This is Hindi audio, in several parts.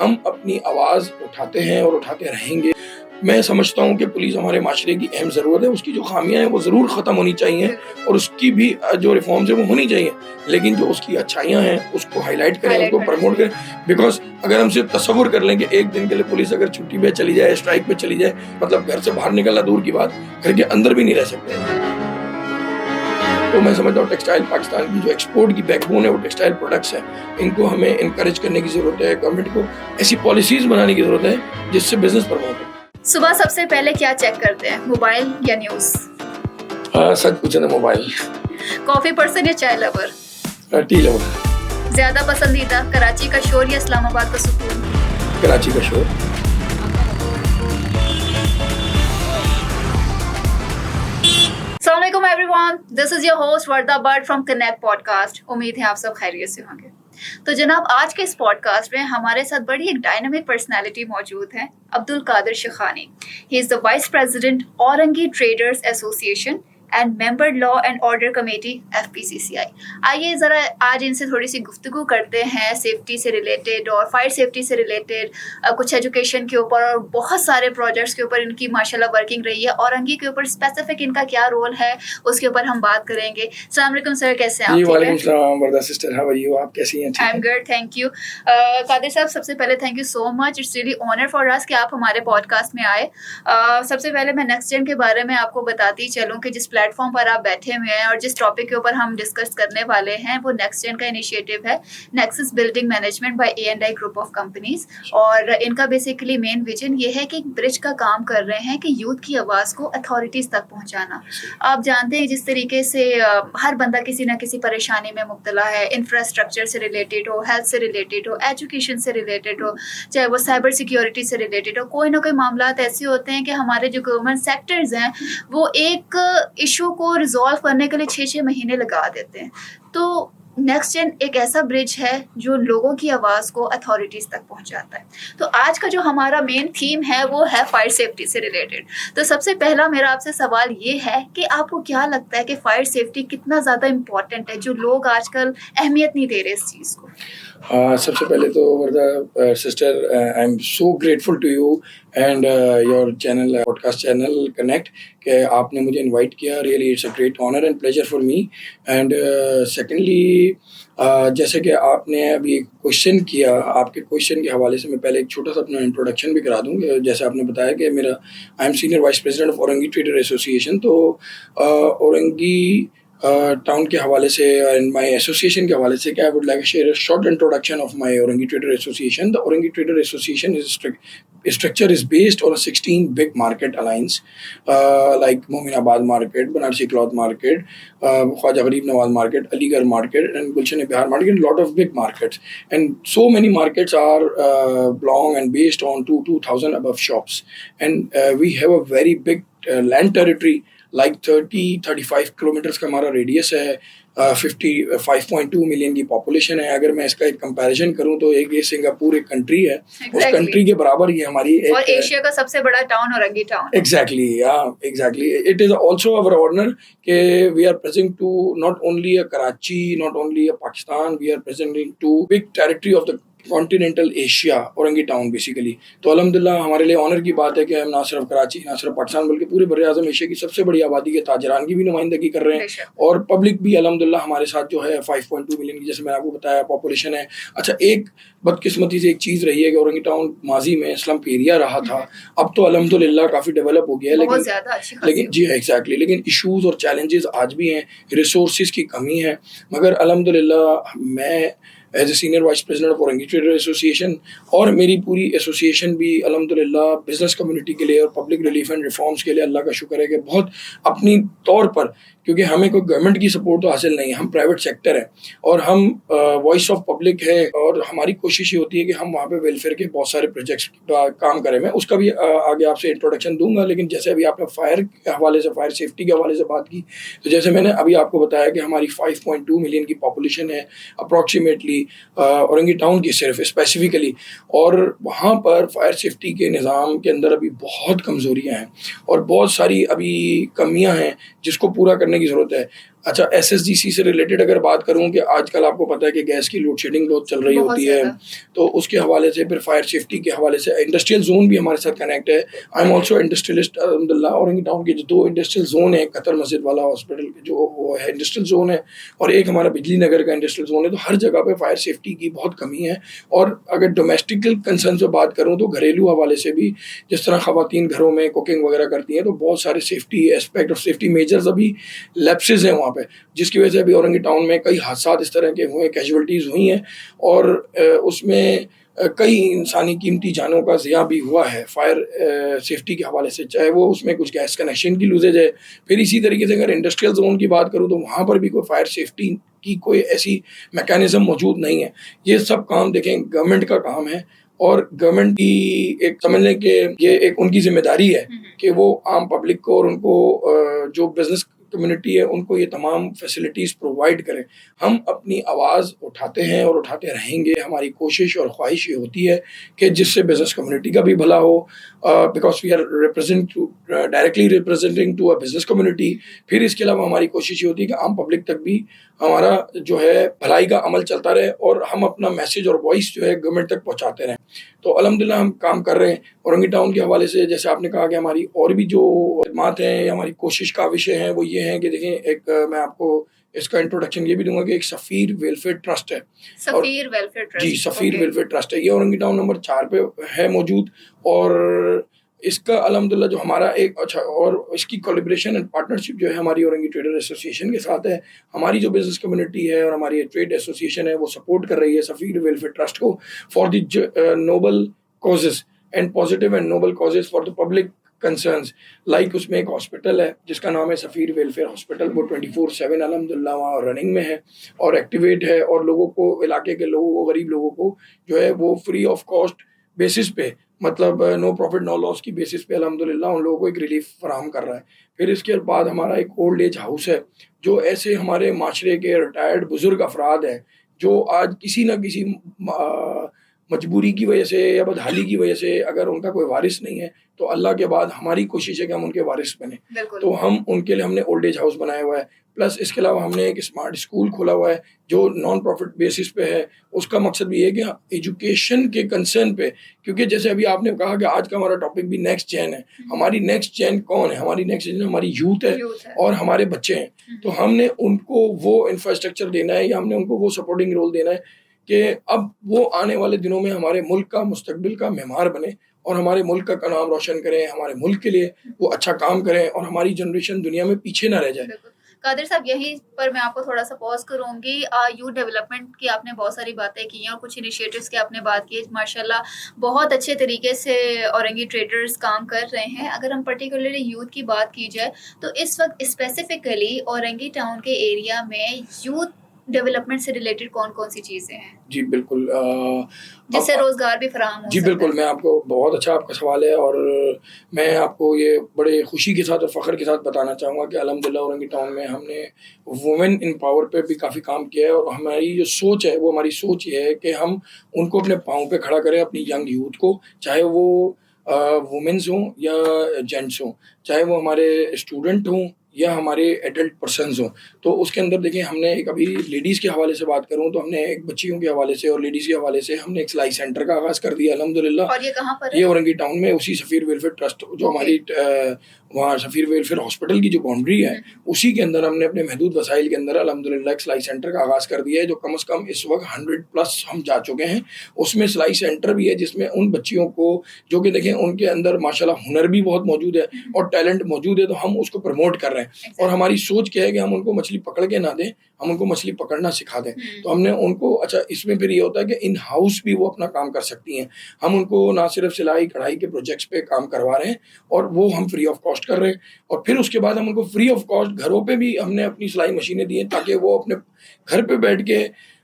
हम अपनी आवाज़ उठाते हैं और उठाते रहेंगे। मैं समझता हूँ कि पुलिस हमारे माशरे की अहम ज़रूरत है, उसकी जो ख़ामियाँ हैं वो ज़रूर ख़त्म होनी चाहिए और उसकी भी जो रिफ़ॉर्म्स हैं वो होनी चाहिए, लेकिन जो उसकी अच्छाइयाँ हैं उसको हाईलाइट करें, उसको प्रमोट करें। बिकॉज़ अगर हम सिर्फ तसव्वुर कर लें कि एक दिन के लिए पुलिस अगर छुट्टी पे चली जाए, स्ट्राइक पे चली जाए, मतलब घर से बाहर निकलना दूर की बात, घर के अंदर भी नहीं रह सकते। तो मैं समझता हूँ टेक्सटाइल पाकिस्तान की जो एक्सपोर्ट की बैकबोन है वो टेक्सटाइल प्रोडक्ट्स हैं, इनको हमें इनकरेज करने की ज़रूरत है। गवर्नमेंट को ऐसी पॉलिसीज़ बनाने की ज़रूरत है जिससे बिज़नेस प्रमोट हो। सुबह सबसे पहले क्या चेक करते हैं, मोबाइल या न्यूज़? सच पूछे तो मोबाइल। कॉफी पर्सन या चाय लवर? Tea lover. ज्यादा पसंदीदा कराची का शोर या इस्लामाबाद का सुकून? कराची का शोर। अस्सलामुअलैकुम everyone, this is your host Warda but from connect podcast. उम्मीद है आप सब खैरियत से होंगे। तो जनाब, आज के इस पॉडकास्ट में हमारे साथ बड़ी एक डायनामिक पर्सनालिटी मौजूद है, Abdul Qadir Shekhani. He is the vice president Orangi traders association and member law and order committee FPCCI। आइए ज़रा आज इनसे थोड़ी सी गुफ्तगू करते हैं सेफ्टी से रिलेटेड और फायर सेफ्टी से रिलेटेड, कुछ एजुकेशन के ऊपर और बहुत सारे प्रोजेक्ट्स के ऊपर इनकी माशाल्लाह वर्किंग रही है। औरंगी के ऊपर स्पेसिफिक इनका क्या रोल है उसके ऊपर हम बात करेंगे। अस्सलाम वालेकुम सर, कैसे हैं आप? वालेकुम सलाम Warda sister, how are you? आप कैसी हैं? I am good, thank you. Qadir sahab, सबसे पहले thank you so much, it's really honour for us कि आप हमारे पॉडकास्ट में आए। सबसे पहले मैं नेक्स्ट जेन के बारे में आपको बताती चलूँ कि जिस प्लेटफॉर्म पर आप बैठे हुए हैं और जिस टॉपिक के ऊपर हम डिस्कस करने वाले हैं वो नेक्स्ट जेन का इनिशिएटिव है, nexus building management by A&I group of companies. और इनका बेसिकली मेन विजन ये है कि एक ब्रिज का काम कर रहे हैं कि यूथ की आवाज़ को अथॉरिटीज़ तक पहुंचाना। आप जानते हैं जिस तरीके से हर बंदा किसी ना किसी परेशानी में मुब्तला है, इंफ्रास्ट्रक्चर से रिलेटेड हो, हेल्थ से रिलेटेड हो, एजुकेशन से रिलेटेड हो, चाहे वो साइबर सिक्योरिटी से रिलेटेड हो, कोई ना कोई मामला ऐसे होते हैं कि हमारे जो गवर्नमेंट सेक्टर्स हैं वो एक इशू को रिजॉल्व करने के लिए 6-6 महीने लगा देते हैं। तो नेक्स्ट जेन एक ऐसा ब्रिज है जो लोगों की आवाज़ को अथॉरिटीज़ तक पहुंचाता है। तो आज का जो हमारा मेन थीम है वो है फायर सेफ्टी से रिलेटेड। तो सबसे पहला मेरा आपसे सवाल ये है कि आपको क्या लगता है कि फायर सेफ्टी कितना ज़्यादा इम्पॉर्टेंट है, जो लोग आजकल अहमियत नहीं दे रहे इस चीज़ को? सबसे पहले तो Warda sister, I am so grateful to you and your channel, podcast channel connect, कि आपने मुझे इनवाइट किया। Really it's a great honour and pleasure for me. And secondly, जैसे कि आपने अभी क्वेश्चन किया, आपके क्वेश्चन के हवाले से मैं पहले एक छोटा सा अपना इंट्रोडक्शन भी करा दूँ। जैसे आपने बताया कि I am senior vice president of Orangi trader association. तो औरंगी टाउन के हवाले से एंड माय एसोसिएशन के हवाले से, I would like share a short introduction of my Orangi trader association. The Orangi trader association is structure is based on a 16 big market alliance, like Mominabad market, Banarsi cloth market, Khwaja Gharib Nawaz market, Aligarh market, and Gulshan-e-Bihar market, and a lot of big markets. And so many markets are belong and based on 2,000 above shops. And we have a very big land territory, like 30-35 kilometres का हमारा रेडियस है। 55.2 मिलियन की पॉपुलेशन है। अगर मैं इसका एक कंपैरिजन करूं तो एक ये सिंगापुर एक कंट्री है, उस कंट्री के बराबर ये हमारी एक, और एशिया का सबसे बड़ा town Orangi town. Exactly it is also our honour के we are present to not only Karachi, not only Pakistan, we are present into big territory of the continental Asia, Orangi town basically. तो अल्हम्दुलिल्लाह हमारे लिए ऑनर की बात है कि हम ना सिर्फ कराची, ना सिर्फ पाकिस्तान, बल्कि पूरे बर्रे आज़म एशिया की सबसे बड़ी आबादी के ताजरान की भी नुमाइंदगी कर रहे हैं। और पब्लिक भी अल्हम्दुलिल्लाह हमारे साथ जो है 5.2 मिलियन की, जैसे मैंने आपको बताया, पॉपुलेशन है। अच्छा, एक बदकिस्मती से एक चीज़ रही है कि औरंगी टाउन माजी में स्लम्प एरिया रहा था, अब तो अल्हम्दुलिल्लाह काफ़ी डेवलप हो गया है, लेकिन जी एग्जैक्टली, लेकिन इशूज़ और चैलेंजेस आज भी हैं, रिसोर्सेज की कमी है। मगर अल्हम्दुलिल्लाह मैं as a senior vice president of Orangi trader association और मेरी पूरी एसोसिएशन भी अल्हम्दुलिल्लाह बिज़नेस कम्युनिटी के लिए और पब्लिक रिलीफ एंड रिफॉर्म्स के लिए अल्लाह का शुक्र है कि बहुत अपनी तौर पर, क्योंकि हमें कोई गवर्नमेंट की सपोर्ट तो हासिल नहीं है, हम प्राइवेट सेक्टर हैं और हम वॉइस ऑफ पब्लिक है, और हमारी कोशिश ये होती है कि हम वहाँ पे वेलफेयर के बहुत सारे प्रोजेक्ट्स काम करें। मैं उसका भी आगे आपसे इंट्रोडक्शन दूंगा। लेकिन जैसे अभी आपने फायर के हवाले से, फायर सेफ्टी के हवाले से बात की, तो जैसे मैंने अभी आपको बताया कि हमारी 5.2 मिलियन की पॉपुलेशन है अप्रॉक्सीमेटली औरंगी टाउन की सिर्फ स्पेसिफिकली, और वहाँ पर फायर सेफ्टी के निज़ाम के अंदर अभी बहुत कमज़ोरियाँ हैं और बहुत सारी अभी कमियाँ हैं जिसको पूरा करने की ज़रूरत है। अच्छा, एसएसजीसी से रिलेटेड अगर बात करूं कि आजकल आपको पता है कि गैस की लोड शेडिंग बहुत चल रही बहुत होती है, ज्यादा। तो उसके हवाले से फिर फायर सेफ्टी के हवाले से इंडस्ट्रियल जोन भी हमारे साथ कनेक्ट है। आई एम ऑल्सो इंडस्ट्रियलिस्ट अल्हम्दुलिल्लाह। औरंगी टाउन के जो 2 इंडस्ट्रियल जोन है, कतर मस्जिद वाला हॉस्पिटल जो वो है इंडस्ट्रियल जोन है, और एक हमारा बिजली नगर का इंडस्ट्रियल जोन है। तो हर जगह पे फायर सेफ्टी की बहुत कमी है। और अगर डोमेस्टिकल कंसर्न से बात करूँ तो घरेलू हवाले से भी, जिस तरह खवातीन घरों में कुकिंग वगैरह करती हैं, तो बहुत सारे सेफ्टी एस्पेक्ट और सेफ्टी मेजर्स अभी लैप्सेस हैं वहाँ पे, जिसकी वजह से अभी औरंगी टाउन में कई हादसा इस तरह के हुए, कैजुअल्टीज़ हुई हैं, और उसमें कई इंसानी कीमती जानों का ज़िया भी हुआ है फायर सेफ्टी के हवाले से, चाहे वो उसमें कुछ गैस कनेक्शन की लूजेज है। फिर इसी तरीके से अगर इंडस्ट्रियल जोन की बात करूँ तो वहाँ पर भी कोई फायर सेफ्टी की कोई ऐसी मैकेनिज्म मौजूद नहीं है। ये सब काम देखें गवर्नमेंट का काम है, और गवर्नमेंट की एक समझ लें कि ये एक उनकी जिम्मेदारी है कि वो आम पब्लिक को और उनको जो बिजनेस कम्युनिटी है उनको ये तमाम फैसिलिटीज़ प्रोवाइड करें। हम अपनी आवाज़ उठाते हैं और उठाते रहेंगे। हमारी कोशिश और ख्वाहिश ये होती है कि जिससे बिज़नेस कम्युनिटी का भी भला हो, because we are directly representing to a business community. फिर इसके अलावा हमारी कोशिश ये होती है कि आम पब्लिक तक भी हमारा जो है भलाई का अमल चलता रहे, और हम अपना मैसेज और वॉइस जो है गवर्नमेंट तक पहुँचाते रहें। तो अल्हम्दुलिल्लाह हम काम कर रहे हैं। औरंगी टाउन के हवाले से जैसे आपने कहा कि हमारी और भी जो खिदमात हैं या हमारी कोशिश का विषय है वो ये है कि देखें, एक मैं आपको इसका इंट्रोडक्शन ये भी दूंगा कि एक सफ़ीर वेलफेयर ट्रस्ट है। और सफीर वेलफेयर जी, ट्रस्ट। सफ़ीर ओके। वेलफेयर ट्रस्ट है, ये औरंगी टाउन नंबर 4 पे है मौजूद। और इसका अल्हम्दुलिल्लाह जो हमारा एक अच्छा, और इसकी कोलैबोरेशन एंड पार्टनरशिप जो है हमारी औरंगी ट्रेडर एसोसिएशन के साथ है। हमारी जो बिज़नेस कम्युनिटी है और हमारी ट्रेड एसोसिएशन है वो सपोर्ट कर रही है सफ़ीर वेलफेयर ट्रस्ट को for the noble causes and positive and noble causes for the public concerns. Like उसमें एक हॉस्पिटल है जिसका नाम है सफ़ीर वेलफेयर हॉस्पिटल। वो 24/7 अल्हम्दुलिल्लाह वहाँ रनिंग में है और एक्टिवेट है, और लोगों को, इलाके के लोगों को, गरीब लोगों को जो है वो फ्री ऑफ कॉस्ट बेसिस पे, मतलब नो प्रॉफिट नो लॉस की बेसिस पे अल्हम्दुलिल्लाह उन लोगों को एक रिलीफ फराहम कर रहा है। फिर इसके बाद हमारा एक ओल्ड एज हाउस है, जो ऐसे हमारे माशरे के रिटायर्ड बुजुर्ग अफराद हैं जो आज किसी न किसी मजबूरी की वजह से या बदहाली की वजह से अगर उनका कोई वारिस नहीं है, तो अल्लाह के बाद हमारी कोशिश है कि हम उनके वारिस बने। बिल्कुल। तो हम उनके लिए हमने ओल्ड एज हाउस बनाया हुआ है। प्लस इसके अलावा हमने एक स्मार्ट स्कूल खोला हुआ है जो नॉन प्रॉफिट बेसिस पे है। उसका मकसद भी ये है कि एजुकेशन के कंसर्न पे, क्योंकि जैसे अभी आपने कहा कि आज का हमारा टॉपिक भी नेक्स्ट जेन है। हमारी नेक्स्ट जेन कौन है? हमारी नेक्स्ट जेन हमारी यूथ है यूथ है। और हमारे बच्चे हैं। तो हमने उनको वो इंफ्रास्ट्रक्चर देना है या हमने उनको वो सपोर्टिंग रोल देना है कि अब वो आने वाले दिनों में हमारे मुल्क का मुस्तकबिल का मेहमान बने और हमारे मुल्क का नाम रोशन करें, हमारे मुल्क के लिए वो अच्छा काम करें और हमारी जनरेशन दुनिया में पीछे ना रह जाए। बिल्कुल। कादिर साहब, यहीं पर मैं आपको थोड़ा सा पॉज करूंगी। यूथ डेवलपमेंट की आपने बहुत सारी बातें की हैं और कुछ इनिशिएटिव्स की आपने बात की है। माशाल्लाह बहुत अच्छे तरीके से औरंगी ट्रेडर्स काम कर रहे हैं। अगर हम पर्टिकुलरली यूथ की बात की जाए तो इस वक्त स्पेसिफिकली औरंगी टाउन के एरिया में यूथ डेवलपमेंट से रिलेटेड कौन कौन सी चीज़ें हैं जी बिल्कुल। जिससे रोजगार भी फराहम हो जी सकता बिल्कुल, है? मैं आपको, बहुत अच्छा आपका सवाल है, और मैं आपको ये बड़े खुशी के साथ और फ़ख्र के साथ बताना चाहूँगा कि अल्हम्दुलिल्लाह औरंगी टाउन में हमने वुमेन इन पावर पे भी काफ़ी काम किया है। और हमारी जो सोच है वो, हमारी सोच ये है कि हम उनको अपने पाँव पे खड़ा करें, अपनी यंग यूथ को, चाहे वो वुमेन्स हों या जेंट्स हों, चाहे वो हमारे स्टूडेंट हों या हमारे एडल्ट पर्सन्स हों। तो उसके अंदर देखिए, हमने एक, अभी लेडीज़ के हवाले से बात करूँ तो हमने एक बच्चियों के हवाले से और लेडीज़ के हवाले से हमने एक सिलाई सेंटर का आगाज़ कर दिया अल्हम्दुलिल्लाह। और ये कहाँ पर ये है? औरंगी टाउन में उसी सफ़ीर वेलफेयर ट्रस्ट जो ओके। हमारी वहाँ सफ़ीर वेलफेयर हॉस्पिटल की जो बाउंड्री है उसी के अंदर हमने अपने महदूद वसाइल के अंदर अल्हम्दुलिल्लाह एक सिलाई सेंटर का आगाज़ कर दिया है, जो कम से कम इस वक्त 100+ हम जा चुके हैं। उसमें सिलाई सेंटर भी है जिसमें उन बच्चियों को, जो कि देखें उनके अंदर माशाल्लाह हुनर भी बहुत मौजूद है और टैलेंट मौजूद है, तो हम उसको प्रमोट कर रहे हैं। और हमारी सोच क्या है कि हम उनको मछली पकड़ के ना दें, हम उनको मछली पकड़ना सिखा दें। तो हमने उनको, अच्छा इसमें फिर ये होता है कि इन हाउस भी वो अपना काम कर सकती हैं। हम उनको ना सिर्फ सिलाई कढ़ाई के प्रोजेक्ट्स पे काम करवा रहे हैं और वो हम फ्री ऑफ कॉस्ट कर रहे हैं, और फिर उसके बाद हम उनको फ्री ऑफ कॉस्ट घरों पे भी हमने अपनी सिलाई मशीनें दी हैं ताकि वो अपने घर पे बैठ के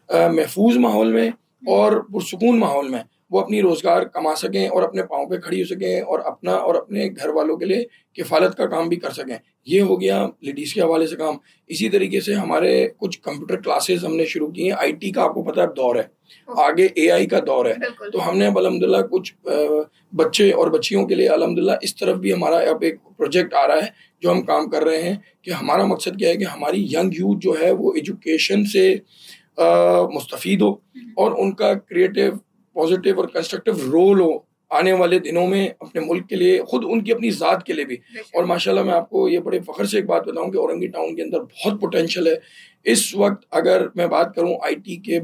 महफूज माहौल में और पुरसुकून माहौल में वो अपनी रोज़गार कमा सकें और अपने पाँव पे खड़ी हो सकें और अपना और अपने घर वालों के लिए किफ़ालत का काम भी कर सकें। ये हो गया लेडीज़ के हवाले से काम। इसी तरीके से हमारे कुछ कंप्यूटर क्लासेस हमने शुरू की हैं। आईटी का आपको पता है दौर है, आगे एआई का दौर है। बिल्कुल। तो हमने अब अल्हम्दुलिल्लाह कुछ बच्चे और बच्चियों के लिए अल्हम्दुलिल्लाह इस तरफ भी हमारा अब एक प्रोजेक्ट आ रहा है, जो हम काम कर रहे हैं कि हमारा मकसद क्या है कि हमारी यंग यूथ जो है वो एजुकेशन से मुस्तफ़ीद हो और उनका क्रिएटिव, पॉज़िटिव और कंस्ट्रक्टिव रोल हो आने वाले दिनों में अपने मुल्क के लिए, खुद उनकी अपनी ज़ात के लिए भी। और माशाल्लाह मैं आपको ये बड़े फ़ख्र से एक बात बताऊँ कि औरंगी टाउन के अंदर बहुत पोटेंशियल है। इस वक़्त अगर मैं बात करूँ आईटी के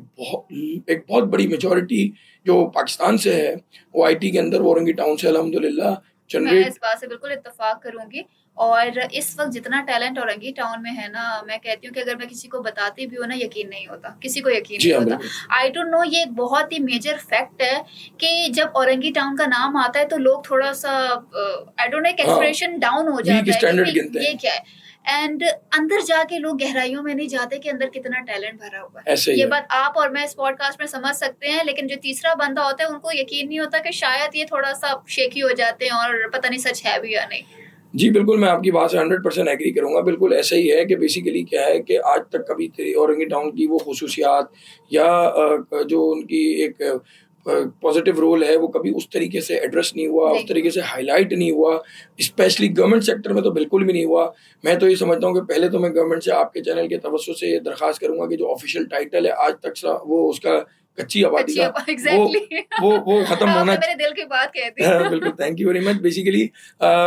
एक बहुत बड़ी मेजॉरिटी जो पाकिस्तान से है, वो आईटी के अंदर वो औरंगी टाउन से अल्हम्दुलिल्लाह मैं जनरेट। इस बात से बिल्कुल इत्तेफाक करूंगी। और इस वक्त जितना टैलेंट औरंगी टाउन में है ना, मैं कहती हूँ कि अगर मैं किसी को बताती भी हूँ ना, यकीन नहीं होता, किसी को यकीन जी नहीं हाँ, होता। बिल्कुल। आई डोंट नो, ये एक बहुत ही मेजर फैक्ट है कि जब औरंगी टाउन का नाम आता है तो लोग थोड़ा सा आई डोंट नो, एक हाँ, एक्सप्रेशन डाउन हो वीक जाता है कि स्टैंडर्ड भाई गिनते ये हैं। क्या है। एंड अंदर जाके लोग गहराइयों में नहीं जाते कि अंदर कितना टैलेंट भरा हुआ है। ऐसे ही ये है। बात आप और मैं इस पॉडकास्ट में समझ सकते हैं, लेकिन जो तीसरा बंदा होता है उनको यकीन नहीं होता कि शायद ये थोड़ा सा शेकी हो जाते हैं और पता नहीं सच है भी या नहीं। जी, बिल्कुल, मैं आपकी बात से 100% एग्री करूँगा। बिल्कुल ऐसा ही है कि बेसिकली क्या है कि आज तक कभी औरंगी टाउन की वो ख़ुसूसियात या जो उनकी एक पॉज़िटिव रोल है, वो कभी उस तरीके से एड्रेस नहीं हुआ, उस तरीके से हाइलाइट नहीं हुआ। स्पेशली गवर्नमेंट सेक्टर में तो बिल्कुल भी नहीं हुआ। मैं तो ये समझता हूँ कि पहले तो मैं गवर्नमेंट से आपके चैनल के तवज्जुह से ये दरख़्वास्त करूँगा कि जो ऑफ़िशियल टाइटल है आज तक वो उसका कच्ची आबादी का, एग्जैक्टली वो ख़त्म होना आपने मेरे दिल की बात कह दी। बिल्कुल, thank you very much. Basically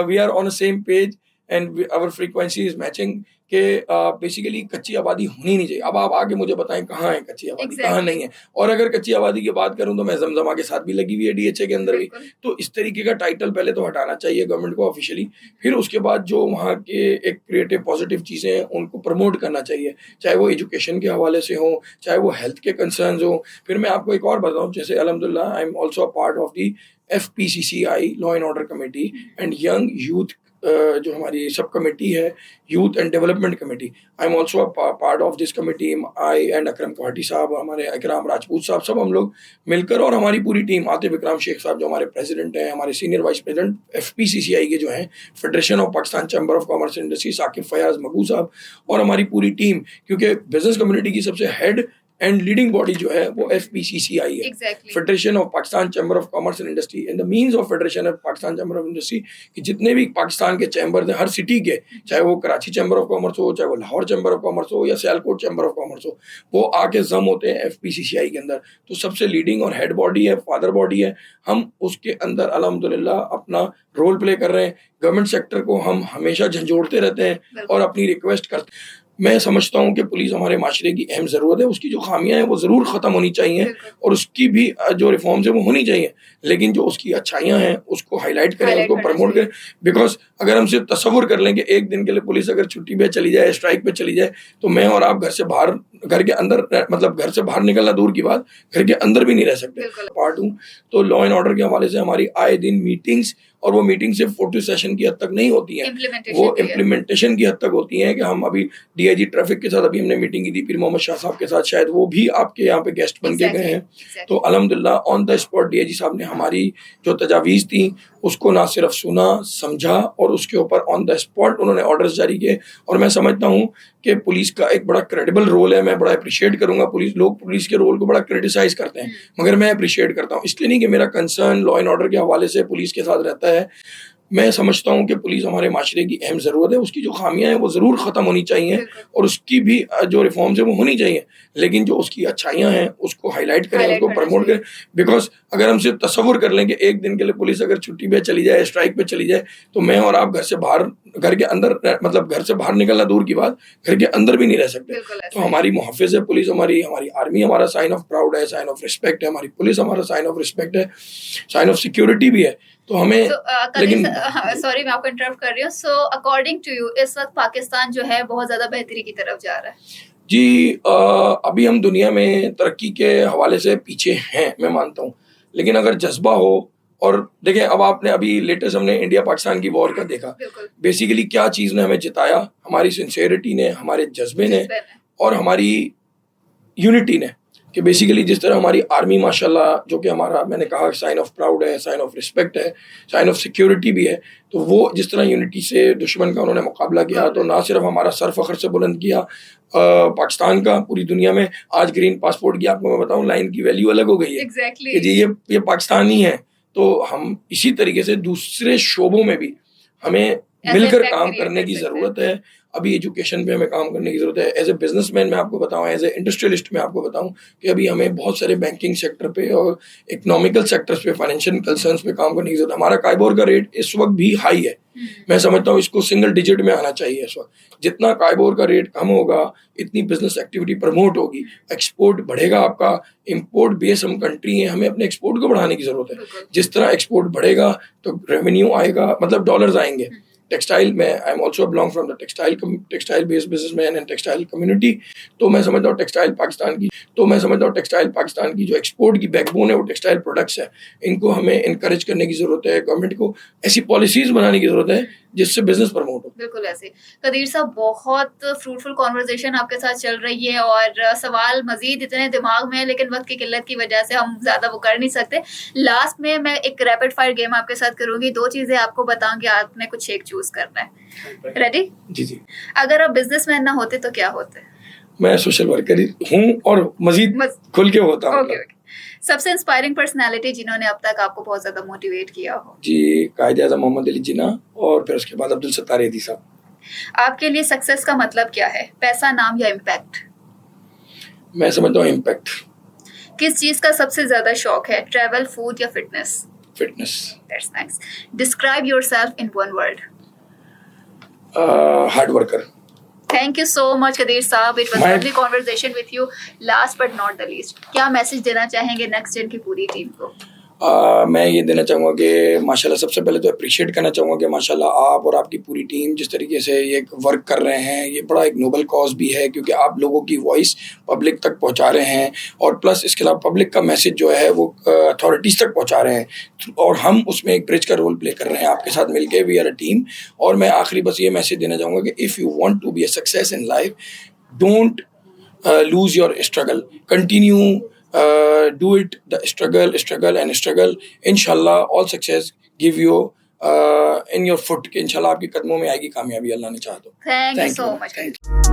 we are on a same page and our frequency is matching कि बेसिकली कच्ची आबादी होनी नहीं चाहिए। अब आप आके मुझे बताएँ कहाँ है कच्ची आबादी, कहाँ नहीं है? और अगर कच्ची आबादी की बात करूँ तो मैं ज़मज़मा के साथ भी लगी हुई है डीएचए के अंदर भी। तो इस तरीके का टाइटल पहले तो हटाना चाहिए गवर्नमेंट को ऑफ़िशियली, फिर उसके बाद जो वहाँ के एक क्रिएटिव पॉज़िटिव चीज़ें हैं उनको प्रमोट करना चाहिए। चाहे वो एजुकेशन के हवाले से हों, चाहे वो हेल्थ के कंसर्न्स हों। फिर मैं आपको एक और बताऊँ, जैसे अल्हम्दुलिल्लाह I am also a part of the FPCCI law and order committee and young youth जो हमारी सब कमेटी है, youth and development committee. I am also a part of this committee. I and Akram Kohati साहब, हमारे इकराम राजपूत साहब, सब हम लोग मिलकर और हमारी पूरी टीम, आतिफ इकराम शेख साहब जो हमारे प्रेसिडेंट हैं, हमारे सीनियर वाइस प्रेसिडेंट एफपीसीसीआई के जो हैं, federation of Pakistan chamber of commerce and industry, Saqib Fayyaz Magoo साहब और हमारी पूरी टीम, क्योंकि बिजनेस कम्युनिटी की सबसे हेड एंड लीडिंग बॉडी जो है वो एफपीसीसीआई है, federation of Pakistan chamber of commerce and industry. And the means of federation of Pakistan chamber of industry कि जितने भी पाकिस्तान के चैम्बर हैं हर सिटी के, चाहे वो कराची चैम्बर ऑफ कॉमर्स हो, चाहे वो लाहौर चैम्बर ऑफ कॉमर्स हो या सियालकोट चैम्बर ऑफ कॉमर्स हो, वो आके जम होते हैं एफपीसीसीआई के अंदर। तो सबसे लीडिंग और हेड बॉडी है, फादर बॉडी है। हम उसके अंदर अल्हम्दुलिल्लाह अपना रोल प्ले कर रहे हैं। गवर्नमेंट सेक्टर को हम हमेशा झंझोड़ते रहते हैं और अपनी रिक्वेस्ट करते हैं। मैं समझता हूँ कि पुलिस हमारे माशरे की अहम ज़रूरत है। उसकी जो खामियाँ हैं वो ज़रूर ख़त्म होनी चाहिए और उसकी भी जो रिफॉर्म्स हैं वो होनी चाहिए, लेकिन जो उसकी अच्छाइयाँ हैं उसको हाईलाइट करें, उसको प्रमोट करें। बिकॉज अगर हम सिर्फ तसव्वुर कर लें कि एक दिन के लिए पुलिस अगर छुट्टी पे चली जाए, स्ट्राइक पे चली जाए, तो मैं और आप घर से बाहर, घर के अंदर, मतलब घर से बाहर निकलना दूर की बात, घर के अंदर भी नहीं रह सकते। पार्ट हूँ तो लॉ एंड ऑर्डर के हवाले से हमारी आए दिन मीटिंग्स, और वो मीटिंग सिर्फ फोटो सेशन की हद तक नहीं होती है, वो इम्प्लीमेंटेशन की हद तक होती है कि हम अभी डीआईजी ट्रैफिक के साथ अभी हमने मीटिंग की थी, पीर मोहम्मद शाह साहब के साथ, शायद वो भी आपके यहाँ पे गेस्ट बन के गए हैं। तो अल्हम्दुलिल्लाह ऑन द स्पॉट डीआईजी साहब ने हमारी जो तजावीज़ थी उसको ना सिर्फ सुना, समझा और उसके ऊपर ऑन द स्पॉट उन्होंने ऑर्डर्स जारी किए। और मैं समझता हूँ कि पुलिस का एक बड़ा क्रेडिबल रोल है। मैं बड़ा अप्रिशिएट करूँगा, लोग पुलिस के रोल को बड़ा क्रिटिसाइज करते हैं, मगर मैं अप्रिशिएट करता हूँ। इसलिए नहीं कि मेरा कंसर्न लॉ एंड ऑर्डर के हवाले से पुलिस के साथ रहता है। मैं समझता हूँ कि पुलिस हमारे माशरे की अहम ज़रूरत है। उसकी जो खामियाँ हैं वो ज़रूर ख़त्म होनी चाहिए और उसकी भी जो रिफॉर्म्स हैं वो होनी चाहिए, लेकिन जो उसकी अच्छाइयाँ हैं उसको हाईलाइट करें, उसको प्रमोट करें। बिकॉज अगर हम सिर्फ तसव्वुर कर लें कि एक दिन के लिए पुलिस अगर छुट्टी पे चली जाए, स्ट्राइक पे चली जाए, तो मैं और आप घर से बाहर, घर के अंदर, मतलब घर से बाहर निकलना दूर की बात, घर के अंदर भी नहीं रह सकते। तो हमारी मुहफ़िज़ है पुलिस, हमारी आर्मी हमारा साइन ऑफ प्राउड है, साइन ऑफ रिस्पेक्ट है, हमारी पुलिस हमारा साइन ऑफ रिस्पेक्ट है, साइन ऑफ सिक्योरिटी भी है। तो हमें लेकिन सॉरी मैं आपको इंटरप्ट कर रही हूँ। सो अकॉर्डिंग टू यू इस वक्त पाकिस्तान जो है बहुत ज्यादा बेहतरी की तरफ जा रहा है? जी, अभी हम दुनिया में तरक्की के हवाले से पीछे हैं, मैं मानता हूँ, लेकिन अगर जज्बा हो, और देखें अब आपने अभी लेटेस्ट हमने इंडिया पाकिस्तान की वॉर का देखा, बेसिकली क्या चीज़ ने हमें जिताया? हमारी सिंसेरिटी ने, हमारे जज्बे ने और हमारी यूनिटी ने, कि बेसिकली जिस तरह हमारी आर्मी माशाल्लाह, जो कि हमारा मैंने कहा साइन ऑफ प्राउड है, साइन ऑफ रिस्पेक्ट है, साइन ऑफ सिक्योरिटी भी है, तो वो जिस तरह यूनिटी से दुश्मन का उन्होंने मुकाबला किया, तो ना सिर्फ हमारा सर फख्र से बुलंद किया पाकिस्तान का पूरी दुनिया में। आज ग्रीन पासपोर्ट की आपको मैं बताऊं लाइन की वैल्यू अलग हो गई है एग्जैक्टली कि जी ये पाकिस्तानी है। तो हम इसी तरीके से दूसरे शोबों में भी हमें मिलकर काम करने की ज़रूरत है। अभी एजुकेशन पे हमें काम करने की ज़रूरत है। एज ए बिजनेसमैन मैं आपको बताऊं, एज ए इंडस्ट्रियलिस्ट मैं आपको बताऊं कि अभी हमें बहुत सारे बैंकिंग सेक्टर पे और इकोनॉमिकल सेक्टर्स पे, फाइनेंशियल कंसर्न्स पे काम करने की ज़रूरत है। हमारा काइबोर का रेट इस वक्त भी हाई है। मैं समझता हूँ इसको सिंगल डिजिट में आना चाहिए इस वक्त। जितना काइबोर का रेट कम होगा, इतनी बिजनेस एक्टिविटी प्रमोट होगी, एक्सपोर्ट बढ़ेगा आपका। इम्पोर्ट बेस हम कंट्री हैं, हमें अपने एक्सपोर्ट को बढ़ाने की ज़रूरत है। जिस तरह एक्सपोर्ट बढ़ेगा तो रेवेन्यू आएगा, मतलब डॉलर्स आएंगे। टेक्सटाइल में आई am also belong from the textile based businessman and textile community. तो मैं समझता हूँ टेक्सटाइल पाकिस्तान की जो एक्सपोर्ट की बैकबोन है वो टेक्सटाइल प्रोडक्ट्स है। इनको हमें इनकरेज करने की ज़रूरत है। गवर्नमेंट को ऐसी पॉलिसीज बनाने की ज़रूरत है जिससे बिजनेस प्रमोट हो। बिल्कुल ऐसे। कदीर साहब, बहुत फ्रूटफुल कॉन्वर्सेशन आपके साथ चल रही है और सवाल मजीद इतने दिमाग में है, लेकिन वक्त की किल्लत की वजह से हम ज्यादा वो कर नहीं सकते। लास्ट में मैं एक रैपिड फायर गेम आपके साथ करूंगी। 2 चीजें आपको बताऊंगी, आपने कुछ एक चूज करना है। रेडी? जी। अगर आप बिजनेसमैन ना होते तो क्या होते? मैं सोशल वर्कर हूँ और मजीद खुल के होता हूँ। ओके। सबसे इंस्पायरिंग पर्सनालिटी जिन्होंने अब तक आपको बहुत ज्यादा मोटिवेट किया हो? जी, कायद-ए-आज़म मोहम्मद अली जिन्ना और फिर उसके बाद अब्दुल सत्तार एदी साहब। आपके लिए सक्सेस का मतलब क्या है? पैसा, नाम या इम्पैक्ट? मैं समझता हूँ इम्पैक्ट। किस चीज का सबसे ज्यादा शौक है? ट्रैवल, फूड या fitness? Fitness. That's nice. Describe yourself in one word. Hard worker. Thank you so much, Kadir साहब. It was a lovely conversation with you. Last but not the least, क्या मैसेज देना चाहेंगे नेक्स्ट जेन की पूरी टीम को? मैं ये देना चाहूँगा कि माशाल्लाह सबसे पहले तो अप्रिशिएट करना चाहूँगा कि माशाल्लाह आप और आपकी पूरी टीम जिस तरीके से ये वर्क कर रहे हैं, ये बड़ा एक नोबल कॉज भी है क्योंकि आप लोगों की वॉइस पब्लिक तक पहुँचा रहे हैं और प्लस इसके अलावा पब्लिक का मैसेज जो है वो अथॉरिटीज़ तक पहुँचा रहे हैं और हम उसमें एक ब्रिज का रोल प्ले कर रहे हैं आपके साथ मिलके। We are a team. और मैं आखिरी बस ये मैसेज देना चाहूँगा कि if you want to be a success in life, don't lose your struggle. Continue, do it, the struggle and struggle. Inshallah, all success give you in your foot. कि इंशाल्लाह आपके कदमों में आएगी कामयाबी, अल्लाह ने चाहा तो। Thank you so much. Thank you.